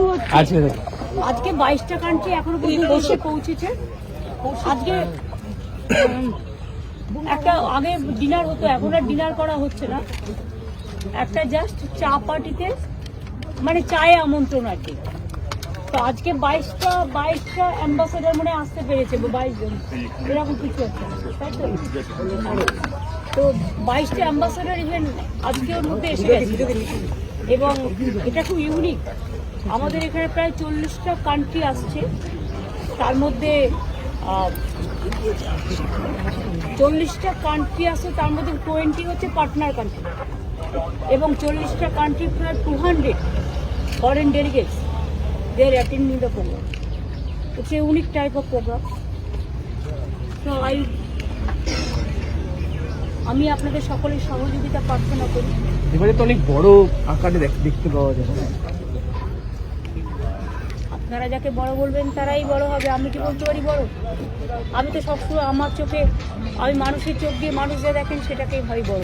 শুরু হচ্ছে আজকে 22টা কান্ট্রি এখনো পর্যন্ত দেশে পৌঁছেছে। আজকে একটা আগে ডিনার হতো, এখন আর ডিনার করা হচ্ছে না, একটা জাস্ট চা পার্টিতে মানে চায়ে আমন্ত্রণ আর কি। তো আজকে 22টা অ্যাম্বাসেডার মনে আসতে পেরেছে, 22 জন এরকম কিছু আছে, তাই তো? তো 22টা অ্যাম্বাসেডার ইভেন আজকে ওর মধ্যে এসে গেছে এবং এটা খুব ইউনিক। আমাদের এখানে প্রায় 40টা কান্ট্রি আসছে, তার মধ্যে 40টা কান্ট্রি আসছে, তার মধ্যে 20 হচ্ছে পার্টনার কান্ট্রি এবং 40টা কান্ট্রি প্রায় 200 foreign delegates they are attending the program. It's a unique type of program. So আমি আপনাদের সকলের সহযোগিতা প্রার্থনা করি। এবারে তো অনেক বড় আকারে দেখতে পাওয়া যাবে। আপনারা যাকে বড় বলবেন তারাই বড় হবে, আমি কি বলতে পারি বড়? আমি তো সবসময় আমার চোখে, আমি মানুষের চোখ দিয়ে মানুষ যা দেখেন সেটাকেই ভাবি বড়।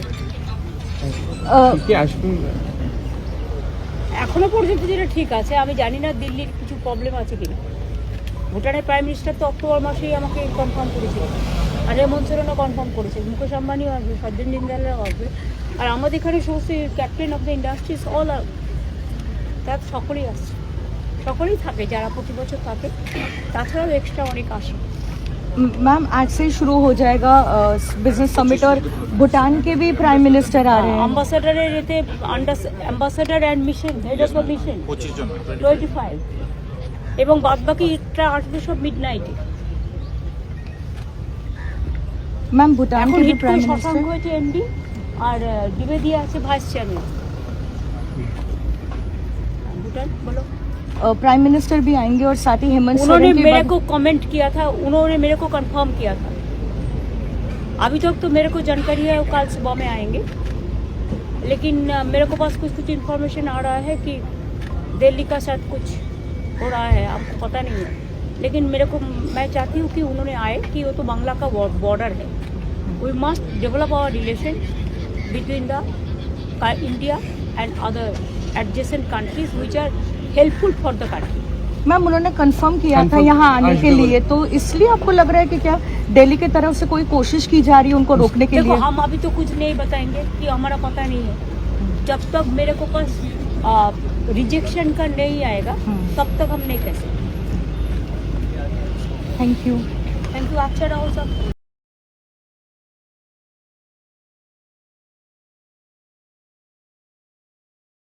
এখনো পর্যন্ত যেটা ঠিক আছে, আমি জানি না দিল্লির কিছু প্রবলেম আছে কিনা। ভুটানের প্রাইম মিনিস্টার তো অক্টোবর মাসেই আমাকে কনফার্ম করেছিল, আর হেমন্ত সোরেনও কনফার্ম করেছে, মুকেশ আম্বানিও আসবে, সজ্জন জিন্দালও আসবে, আর আমাদের এখানে সমস্ত captain of the industries all আর তার সকলেই আসছে, সকলেই থাকে যারা প্রতি বছর থাকে, তাছাড়াও এক্সট্রা অনেক আসে। मैम आज से शुरू हो जाएगा बिजनेस समिट और भूटान के भी प्राइम मिनिस्टर आ रहे हैं। অ্যাম্বাসেডারের এতে ambassador and mission, head of mission 25 এবং বাদবাকিটা আসবে সব মিডনাইটে। मैम भूटान के भी प्राइम শশাঙ্ক मिनिस्टर হয়েছে এমডি আর দ্বিবেদী আছে ভাইস চেয়ারম্যান। भूटान बोलो। प्राइम मिनिस्टर भी आएंगे और साथ ही हेमंत उन्होंने सोरेन के मेरे बाद को कमेंट किया था, उन्होंने मेरे को कंफर्म किया था। अभी तक तो मेरे को जानकारी है वो कल सुबह में आएंगे, लेकिन मेरे को पास कुछ इन्फॉर्मेशन आ रहा है कि दिल्ली का साथ कुछ हो रहा है, आपको पता नहीं है, लेकिन मेरे को, मैं चाहती हूँ कि उन्होंने आए, कि वो तो बांग्ला का बॉर्डर है, we must develop our relation between the India and other adjacent countries which are helpful for the country. Ma'am उन्होंने कंफर्म किया था यहाँ आने के लिए, तो इसलिए आपको लग रहा है कि क्या दिल्ली की तरफ से कोई कोशिश की जा रही है उनको रोकने के लिए? हम अभी तो कुछ नहीं बताएंगे कि हमारा पता नहीं है, जब तक मेरे को पास रिजेक्शन का नहीं आएगा तब तक हम नहीं कह सकते। Thank you. अच्छा रहो सब।